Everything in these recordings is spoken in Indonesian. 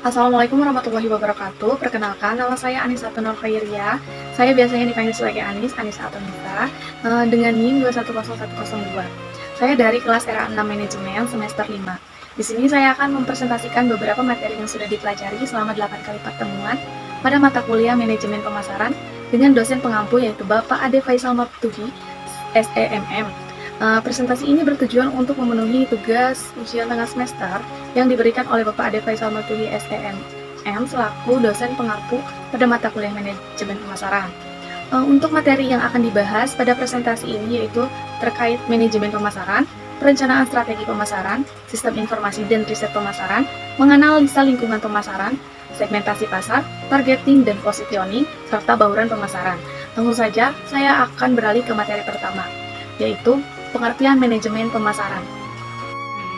Assalamualaikum warahmatullahi wabarakatuh. Perkenalkan, nama saya Anisatun Nur Khairia. Saya biasanya dipanggil sebagai Anis atau Nisa, dengan NIM 210102. Saya dari kelas era 6 Manajemen semester 5. Di sini saya akan mempresentasikan beberapa materi yang sudah dipelajari selama 8 kali pertemuan pada mata kuliah Manajemen Pemasaran dengan dosen pengampu yaitu Bapak Ade Faisal Maftuhi, SEMM. Presentasi ini bertujuan untuk memenuhi tugas ujian tengah semester yang diberikan oleh Bapak Ade Faisal Maftuhi SEMM selaku dosen pengampu pada mata kuliah Manajemen Pemasaran. Untuk materi yang akan dibahas pada presentasi ini yaitu terkait manajemen pemasaran, perencanaan strategi pemasaran, sistem informasi dan riset pemasaran, menganalisa lingkungan pemasaran, segmentasi pasar, targeting dan positioning, serta bauran pemasaran. Langsung saja, saya akan beralih ke materi pertama, yaitu pengertian manajemen pemasaran.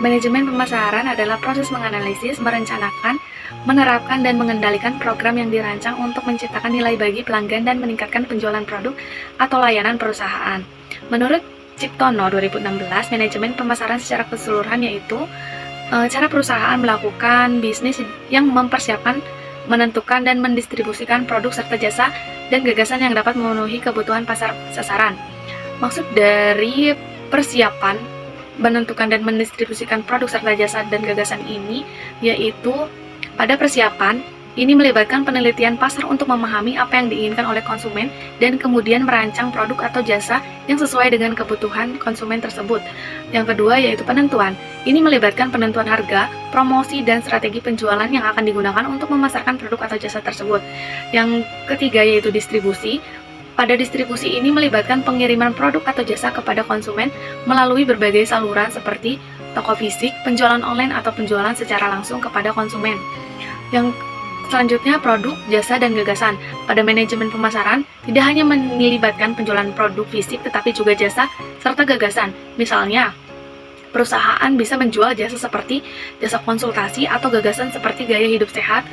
Manajemen pemasaran adalah proses menganalisis, merencanakan, menerapkan, dan mengendalikan program yang dirancang untuk menciptakan nilai bagi pelanggan dan meningkatkan penjualan produk atau layanan perusahaan. Menurut Ciptono 2016, manajemen pemasaran secara keseluruhan yaitu cara perusahaan melakukan bisnis yang mempersiapkan, menentukan, dan mendistribusikan produk serta jasa dan gagasan yang dapat memenuhi kebutuhan pasar sasaran. Maksud dari persiapan, menentukan, dan mendistribusikan produk serta jasa dan gagasan ini yaitu pada persiapan ini melibatkan penelitian pasar untuk memahami apa yang diinginkan oleh konsumen dan kemudian merancang produk atau jasa yang sesuai dengan kebutuhan konsumen tersebut. Yang kedua yaitu penentuan. Ini melibatkan penentuan harga, promosi, dan strategi penjualan yang akan digunakan untuk memasarkan produk atau jasa tersebut. Yang ketiga yaitu distribusi. Pada distribusi ini melibatkan pengiriman produk atau jasa kepada konsumen melalui berbagai saluran seperti toko fisik, penjualan online, atau penjualan secara langsung kepada konsumen. Yang selanjutnya produk, jasa, dan gagasan. Pada manajemen pemasaran, tidak hanya melibatkan penjualan produk fisik tetapi juga jasa serta gagasan. Misalnya, perusahaan bisa menjual jasa seperti jasa konsultasi atau gagasan seperti gaya hidup sehat.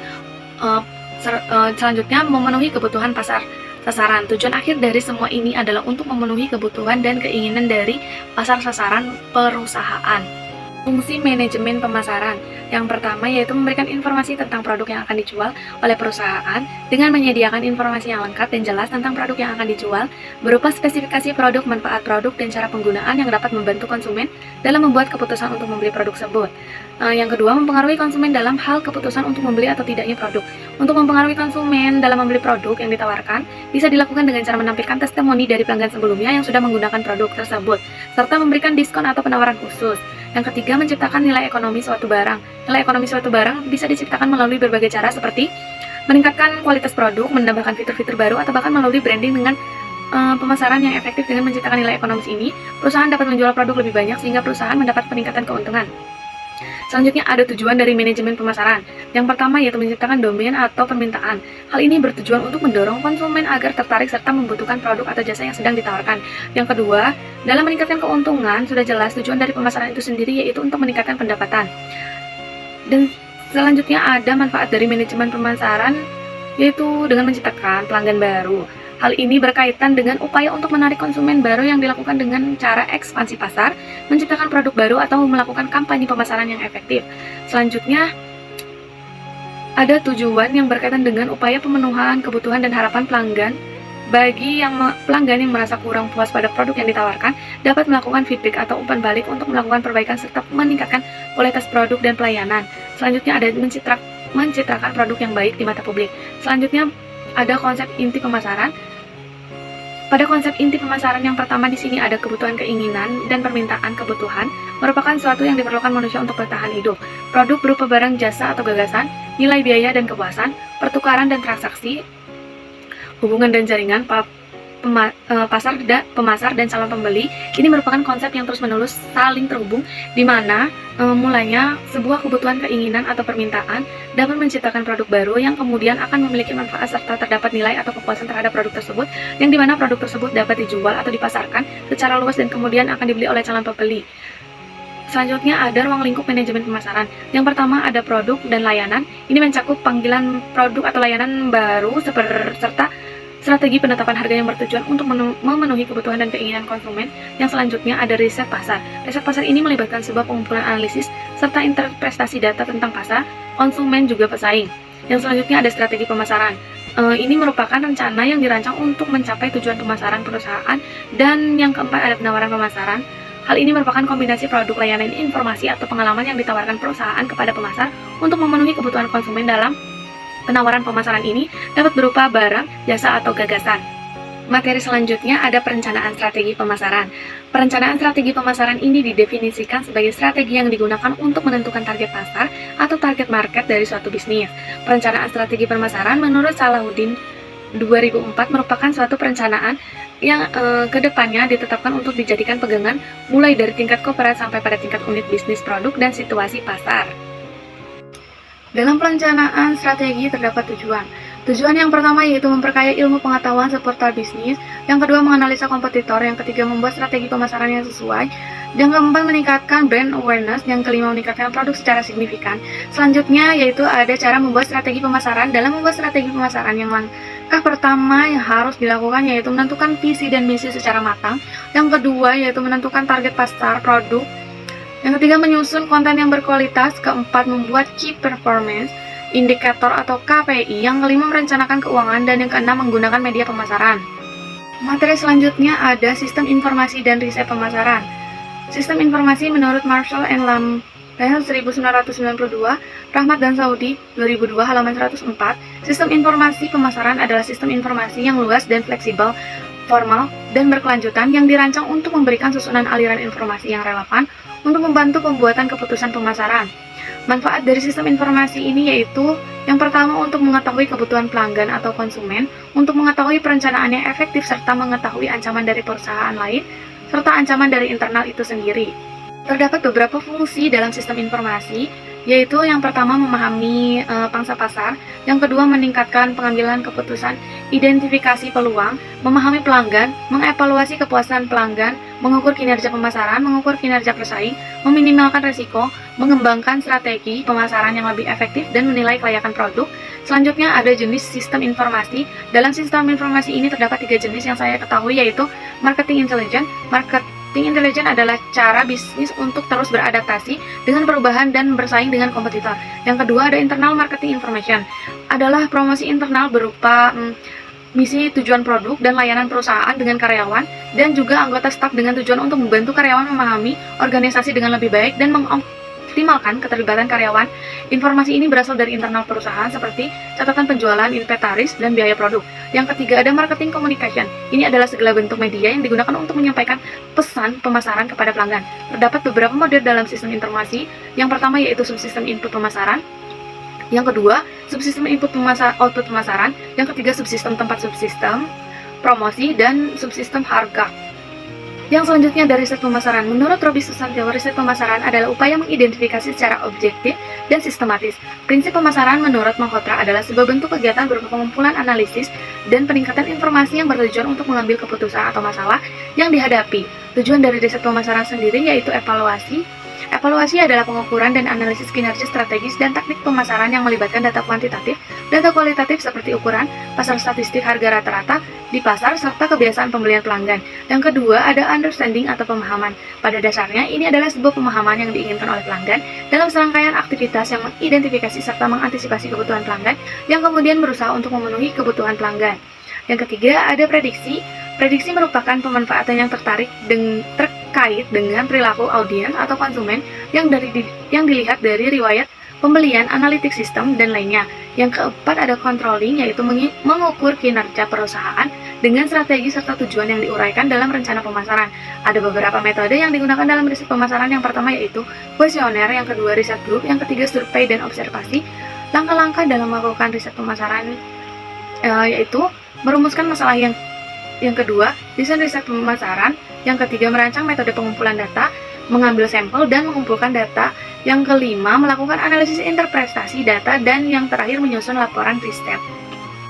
Selanjutnya, memenuhi kebutuhan pasar sasaran. Tujuan akhir dari semua ini adalah untuk memenuhi kebutuhan dan keinginan dari pasar sasaran perusahaan. Fungsi manajemen pemasaran yang pertama yaitu memberikan informasi tentang produk yang akan dijual oleh perusahaan dengan menyediakan informasi yang lengkap dan jelas tentang produk yang akan dijual berupa spesifikasi produk, manfaat produk, dan cara penggunaan yang dapat membantu konsumen dalam membuat keputusan untuk membeli produk tersebut. Yang kedua, mempengaruhi konsumen dalam hal keputusan untuk membeli atau tidaknya produk. Untuk mempengaruhi konsumen dalam membeli produk yang ditawarkan bisa dilakukan dengan cara menampilkan testimoni dari pelanggan sebelumnya yang sudah menggunakan produk tersebut serta memberikan diskon atau penawaran khusus. Yang ketiga, menciptakan nilai ekonomi suatu barang. Nilai ekonomi suatu barang bisa diciptakan melalui berbagai cara seperti meningkatkan kualitas produk, menambahkan fitur-fitur baru, atau bahkan melalui branding dengan pemasaran yang efektif. Dengan menciptakan nilai ekonomis ini, perusahaan dapat menjual produk lebih banyak sehingga perusahaan mendapat peningkatan keuntungan. Selanjutnya ada tujuan dari manajemen pemasaran. Yang pertama yaitu menciptakan domain atau permintaan. Hal ini bertujuan untuk mendorong konsumen agar tertarik serta membutuhkan produk atau jasa yang sedang ditawarkan. Yang kedua, dalam meningkatkan keuntungan, sudah jelas tujuan dari pemasaran itu sendiri yaitu untuk meningkatkan pendapatan. Dan selanjutnya ada manfaat dari manajemen pemasaran yaitu dengan menciptakan pelanggan baru. Hal ini berkaitan dengan upaya untuk menarik konsumen baru yang dilakukan dengan cara ekspansi pasar, menciptakan produk baru, atau melakukan kampanye pemasaran yang efektif. Selanjutnya, ada tujuan yang berkaitan dengan upaya pemenuhan kebutuhan dan harapan pelanggan. Bagi pelanggan yang merasa kurang puas pada produk yang ditawarkan, dapat melakukan feedback atau umpan balik untuk melakukan perbaikan serta meningkatkan kualitas produk dan pelayanan. Selanjutnya ada mencitrakan produk yang baik di mata publik. Selanjutnya ada konsep inti pemasaran. Pada konsep inti pemasaran yang pertama di sini ada kebutuhan, keinginan, dan permintaan. Kebutuhan merupakan sesuatu yang diperlukan manusia untuk bertahan hidup. Produk berupa barang, jasa, atau gagasan, nilai biaya dan kepuasan, pertukaran dan transaksi, hubungan dan jaringan, pemasar dan calon pembeli. Ini merupakan konsep yang terus-menerus saling terhubung, di mana mulanya sebuah kebutuhan, keinginan, atau permintaan dapat menciptakan produk baru yang kemudian akan memiliki manfaat serta terdapat nilai atau kepuasan terhadap produk tersebut, yang dimana produk tersebut dapat dijual atau dipasarkan secara luas dan kemudian akan dibeli oleh calon pembeli. Selanjutnya ada ruang lingkup manajemen pemasaran. Yang pertama ada produk dan layanan. Ini mencakup panggilan produk atau layanan baru serta strategi penetapan harga yang bertujuan untuk memenuhi kebutuhan dan keinginan konsumen. Yang selanjutnya ada riset pasar. Riset pasar ini melibatkan sebuah pengumpulan analisis serta interpretasi data tentang pasar, konsumen juga pesaing. Yang selanjutnya ada strategi pemasaran. Ini merupakan rencana yang dirancang untuk mencapai tujuan pemasaran perusahaan. Dan yang keempat ada penawaran pemasaran. Hal ini merupakan kombinasi produk, layanan, informasi, atau pengalaman yang ditawarkan perusahaan kepada pemasar untuk memenuhi kebutuhan konsumen. Dalam penawaran pemasaran ini dapat berupa barang, jasa, atau gagasan. Materi selanjutnya ada perencanaan strategi pemasaran. Perencanaan strategi pemasaran ini didefinisikan sebagai strategi yang digunakan untuk menentukan target pasar atau target market dari suatu bisnis. Perencanaan strategi pemasaran menurut Salahuddin 2004 merupakan suatu perencanaan yang kedepannya ditetapkan untuk dijadikan pegangan mulai dari tingkat korporat sampai pada tingkat unit bisnis, produk, dan situasi pasar. Dalam perencanaan strategi terdapat tujuan. Tujuan yang pertama yaitu memperkaya ilmu pengetahuan seputar bisnis, yang kedua menganalisa kompetitor, yang ketiga membuat strategi pemasaran yang sesuai, yang keempat meningkatkan brand awareness, yang kelima meningkatkan produk secara signifikan. Selanjutnya yaitu ada cara membuat strategi pemasaran. Dalam membuat strategi pemasaran, yang langkah pertama yang harus dilakukan yaitu menentukan visi dan misi secara matang, yang kedua yaitu menentukan target pasar produk, yang ketiga menyusun konten yang berkualitas, keempat membuat key performance indikator atau KPI, yang kelima merencanakan keuangan, dan yang keenam menggunakan media pemasaran. Materi selanjutnya ada sistem informasi dan riset pemasaran. Sistem informasi menurut Marshall and Lampert 1992, Rahmat dan Saudi 2002 halaman 104. Sistem informasi pemasaran adalah sistem informasi yang luas dan fleksibel, formal, dan berkelanjutan yang dirancang untuk memberikan susunan aliran informasi yang relevan untuk membantu pembuatan keputusan pemasaran. Manfaat dari sistem informasi ini yaitu yang pertama untuk mengetahui kebutuhan pelanggan atau konsumen, untuk mengetahui perencanaan yang efektif, serta mengetahui ancaman dari perusahaan lain, serta ancaman dari internal itu sendiri. Terdapat beberapa fungsi dalam sistem informasi, yaitu yang pertama memahami pangsa pasar, yang kedua meningkatkan pengambilan keputusan, identifikasi peluang, memahami pelanggan, mengevaluasi kepuasan pelanggan, mengukur kinerja pemasaran, mengukur kinerja pesaing, meminimalkan risiko, mengembangkan strategi pemasaran yang lebih efektif, dan menilai kelayakan produk. Selanjutnya ada jenis sistem informasi. Dalam sistem informasi ini terdapat 3 jenis yang saya ketahui, yaitu marketing intelligence. Marketing intelligence adalah cara bisnis untuk terus beradaptasi dengan perubahan dan bersaing dengan kompetitor. Yang kedua ada internal marketing information, adalah promosi internal berupa misi, tujuan produk, dan layanan perusahaan dengan karyawan, dan juga anggota staf dengan tujuan untuk membantu karyawan memahami organisasi dengan lebih baik dan mengoptimalkan keterlibatan karyawan. Informasi ini berasal dari internal perusahaan seperti catatan penjualan, inventaris, dan biaya produk. Yang ketiga ada marketing communication. Ini adalah segala bentuk media yang digunakan untuk menyampaikan pesan pemasaran kepada pelanggan. Terdapat beberapa model dalam sistem informasi. Yang pertama yaitu subsistem input pemasaran, yang kedua subsistem output pemasaran, yang ketiga subsistem tempat subsistem promosi, dan subsistem harga. Yang selanjutnya dari riset pemasaran. Menurut Robby Susanto, riset pemasaran adalah upaya mengidentifikasi secara objektif dan sistematis. Prinsip pemasaran menurut Malhotra adalah sebuah bentuk kegiatan berupa pengumpulan analisis dan peningkatan informasi yang bertujuan untuk mengambil keputusan atau masalah yang dihadapi. Tujuan dari riset pemasaran sendiri yaitu evaluasi. Evaluasi adalah pengukuran dan analisis kinerja strategis dan teknik pemasaran yang melibatkan data kuantitatif, data kualitatif seperti ukuran, pasar statistik harga rata-rata di pasar, serta kebiasaan pembelian pelanggan. Yang kedua ada understanding atau pemahaman. Pada dasarnya ini adalah sebuah pemahaman yang diinginkan oleh pelanggan dalam serangkaian aktivitas yang mengidentifikasi serta mengantisipasi kebutuhan pelanggan yang kemudian berusaha untuk memenuhi kebutuhan pelanggan. Yang ketiga ada prediksi. Prediksi merupakan pemanfaatan yang terkait dengan perilaku audiens atau konsumen yang dilihat dari riwayat pembelian, analitik sistem, dan lainnya. Yang keempat ada controlling, yaitu mengukur kinerja perusahaan dengan strategi serta tujuan yang diuraikan dalam rencana pemasaran. Ada beberapa metode yang digunakan dalam riset pemasaran. Yang pertama yaitu kuesioner, yang kedua riset group, yang ketiga survei dan observasi. Langkah-langkah dalam melakukan riset pemasaran yaitu merumuskan masalah. Yang kedua, desain riset pemasaran. Yang ketiga, merancang metode pengumpulan data, mengambil sampel, dan mengumpulkan data. Yang kelima, melakukan analisis interpretasi data. Dan yang terakhir, menyusun laporan riset.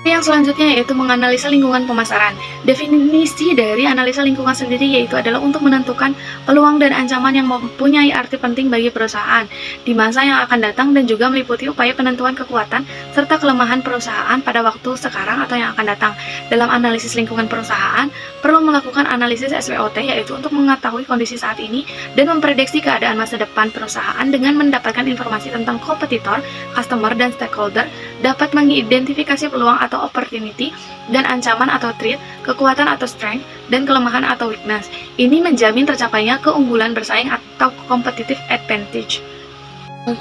Yang selanjutnya yaitu menganalisa lingkungan pemasaran. Definisi dari analisa lingkungan sendiri yaitu adalah untuk menentukan peluang dan ancaman yang mempunyai arti penting bagi perusahaan di masa yang akan datang dan juga meliputi upaya penentuan kekuatan serta kelemahan perusahaan pada waktu sekarang atau yang akan datang. Dalam analisis lingkungan perusahaan, perlu melakukan analisis SWOT yaitu untuk mengetahui kondisi saat ini dan memprediksi keadaan masa depan perusahaan dengan mendapatkan informasi tentang kompetitor, customer, dan stakeholder, dapat mengidentifikasi peluang atau opportunity dan ancaman atau threat, kekuatan atau strength, dan kelemahan atau weakness. Ini menjamin tercapainya keunggulan bersaing atau competitive advantage.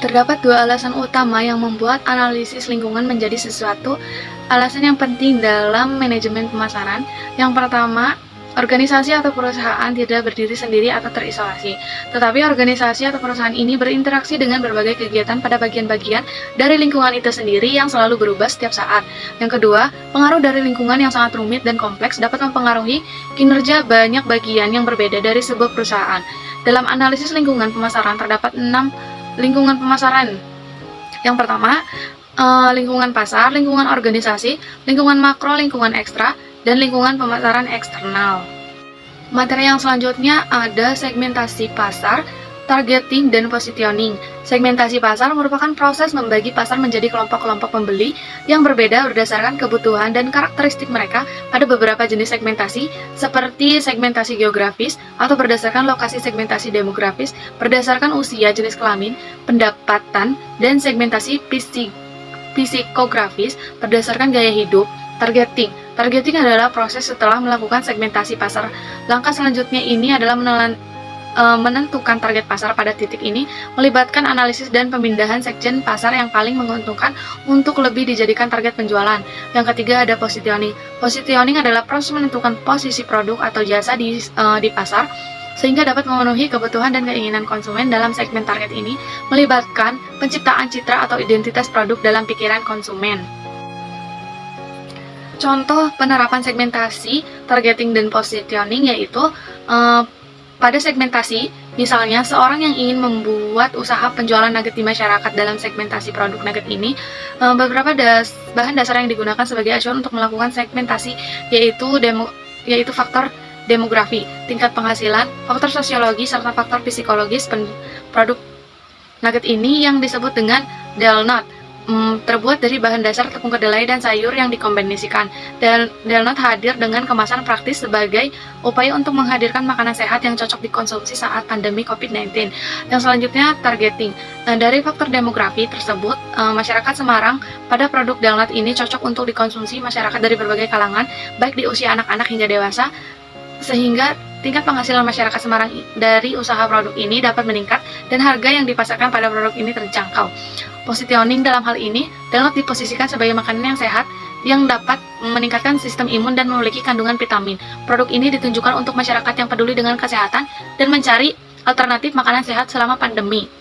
Terdapat dua alasan utama yang membuat analisis lingkungan menjadi sesuatu alasan yang penting dalam manajemen pemasaran. Yang pertama, organisasi atau perusahaan tidak berdiri sendiri atau terisolasi, tetapi organisasi atau perusahaan ini berinteraksi dengan berbagai kegiatan pada bagian-bagian dari lingkungan itu sendiri yang selalu berubah setiap saat. Yang kedua, pengaruh dari lingkungan yang sangat rumit dan kompleks dapat mempengaruhi kinerja banyak bagian yang berbeda dari sebuah perusahaan. Dalam analisis lingkungan pemasaran terdapat 6 lingkungan pemasaran. Yang pertama, lingkungan pasar, lingkungan organisasi, lingkungan makro, lingkungan ekstra, dan lingkungan pemasaran eksternal. Materi yang selanjutnya ada segmentasi pasar, targeting, dan positioning. Segmentasi pasar merupakan proses membagi pasar menjadi kelompok-kelompok pembeli yang berbeda berdasarkan kebutuhan dan karakteristik mereka pada beberapa jenis segmentasi, seperti segmentasi geografis atau berdasarkan lokasi, segmentasi demografis, berdasarkan usia, jenis kelamin, pendapatan, dan segmentasi psikografis berdasarkan gaya hidup. Targeting. Targeting adalah proses setelah melakukan segmentasi pasar. Langkah selanjutnya ini adalah menentukan target pasar. Pada titik ini melibatkan analisis dan pemindahan segmen pasar yang paling menguntungkan untuk lebih dijadikan target penjualan. Yang ketiga ada positioning. Positioning adalah proses menentukan posisi produk atau jasa di pasar sehingga dapat memenuhi kebutuhan dan keinginan konsumen. Dalam segmen target ini melibatkan penciptaan citra atau identitas produk dalam pikiran konsumen. Contoh penerapan segmentasi, targeting, dan positioning yaitu pada segmentasi, misalnya seorang yang ingin membuat usaha penjualan nugget di masyarakat. Dalam segmentasi produk nugget ini, beberapa bahan dasar yang digunakan sebagai acuan untuk melakukan segmentasi yaitu faktor demografi, tingkat penghasilan, faktor sosiologi, serta faktor psikologis produk nugget ini yang disebut dengan Delnut. Terbuat dari bahan dasar tepung kedelai dan sayur yang dikombinasikan. Delnut hadir dengan kemasan praktis sebagai upaya untuk menghadirkan makanan sehat yang cocok dikonsumsi saat pandemi COVID-19. Yang selanjutnya, targeting. Dari faktor demografi tersebut, masyarakat Semarang pada produk Delnut ini cocok untuk dikonsumsi masyarakat dari berbagai kalangan, baik di usia anak-anak hingga dewasa, sehingga tingkat penghasilan masyarakat Semarang dari usaha produk ini dapat meningkat dan harga yang dipasarkan pada produk ini terjangkau. Positioning dalam hal ini, Delnut diposisikan sebagai makanan yang sehat yang dapat meningkatkan sistem imun dan memiliki kandungan vitamin. Produk ini ditunjukkan untuk masyarakat yang peduli dengan kesehatan dan mencari alternatif makanan sehat selama pandemi.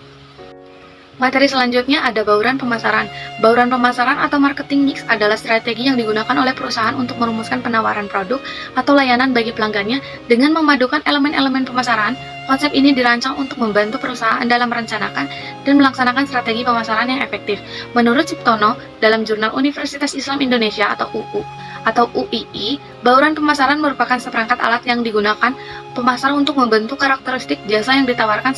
Materi selanjutnya ada bauran pemasaran. Bauran pemasaran atau marketing mix adalah strategi yang digunakan oleh perusahaan untuk merumuskan penawaran produk atau layanan bagi pelanggannya dengan memadukan elemen-elemen pemasaran. Konsep ini dirancang untuk membantu perusahaan dalam merencanakan dan melaksanakan strategi pemasaran yang efektif. Menurut Ciptono, dalam Jurnal Universitas Islam Indonesia atau UII, bauran pemasaran merupakan seperangkat alat yang digunakan pemasar untuk membentuk karakteristik jasa yang ditawarkan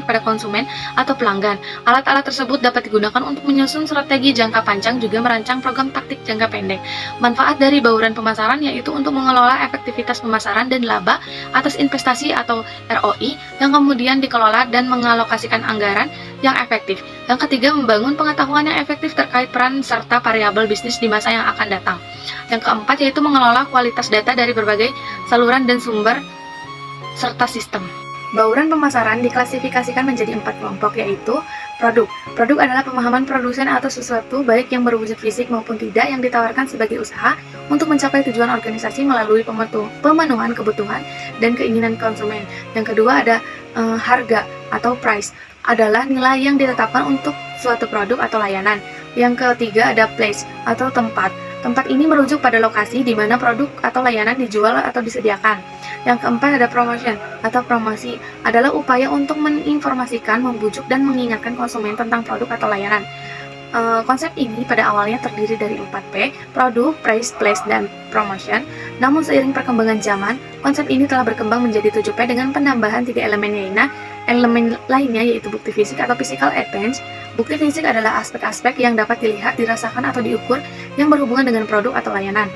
kepada konsumen atau pelanggan. Alat-alat tersebut dapat digunakan untuk menyusun strategi jangka panjang, juga merancang program taktik jangka pendek. Manfaat dari bauran pemasaran yaitu untuk mengelola efektivitas pemasaran dan laba atas investasi atau ROI yang kemudian dikelola dan mengalokasikan anggaran yang efektif. Yang ketiga, membangun pengetahuan yang efektif terkait peran serta variabel bisnis di masa yang akan datang. Yang keempat yaitu mengelola kualitas data dari berbagai saluran dan sumber serta sistem. Bauran pemasaran diklasifikasikan menjadi 4 kelompok, yaitu produk. Produk adalah pemahaman produsen atau sesuatu baik yang berwujud fisik maupun tidak yang ditawarkan sebagai usaha untuk mencapai tujuan organisasi melalui pemenuhan kebutuhan dan keinginan konsumen. Yang kedua ada harga atau price, adalah nilai yang ditetapkan untuk suatu produk atau layanan. Yang ketiga ada place atau tempat. Tempat ini merujuk pada lokasi di mana produk atau layanan dijual atau disediakan. Yang keempat ada promotion atau promosi, adalah upaya untuk menginformasikan, membujuk, dan mengingatkan konsumen tentang produk atau layanan. Konsep ini pada awalnya terdiri dari 4P, produk, price, place, dan promotion. Namun seiring perkembangan zaman, konsep ini telah berkembang menjadi 7P dengan penambahan 3 elemen lainnya yaitu bukti fisik atau physical advantage. Bukti fisik adalah aspek-aspek yang dapat dilihat, dirasakan, atau diukur yang berhubungan dengan produk atau layanan.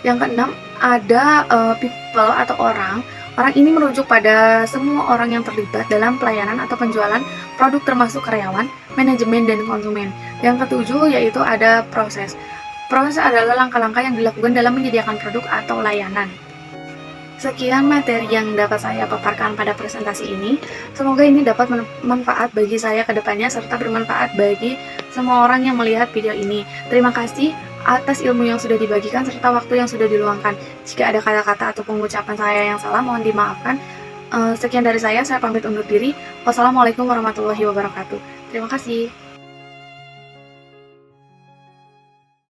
Yang keenam, ada people atau orang. Orang ini merujuk pada semua orang yang terlibat dalam pelayanan atau penjualan produk termasuk karyawan, manajemen, dan konsumen. Yang ketujuh yaitu ada proses. Proses adalah langkah-langkah yang dilakukan dalam menyediakan produk atau layanan. Sekian materi yang dapat saya paparkan pada presentasi ini. Semoga ini dapat bermanfaat bagi saya ke depannya serta bermanfaat bagi semua orang yang melihat video ini. Terima kasih atas ilmu yang sudah dibagikan serta waktu yang sudah diluangkan. Jika ada kata-kata atau pengucapan saya yang salah, mohon dimaafkan. Sekian dari saya pamit undur diri. Wassalamualaikum warahmatullahi wabarakatuh. Terima kasih.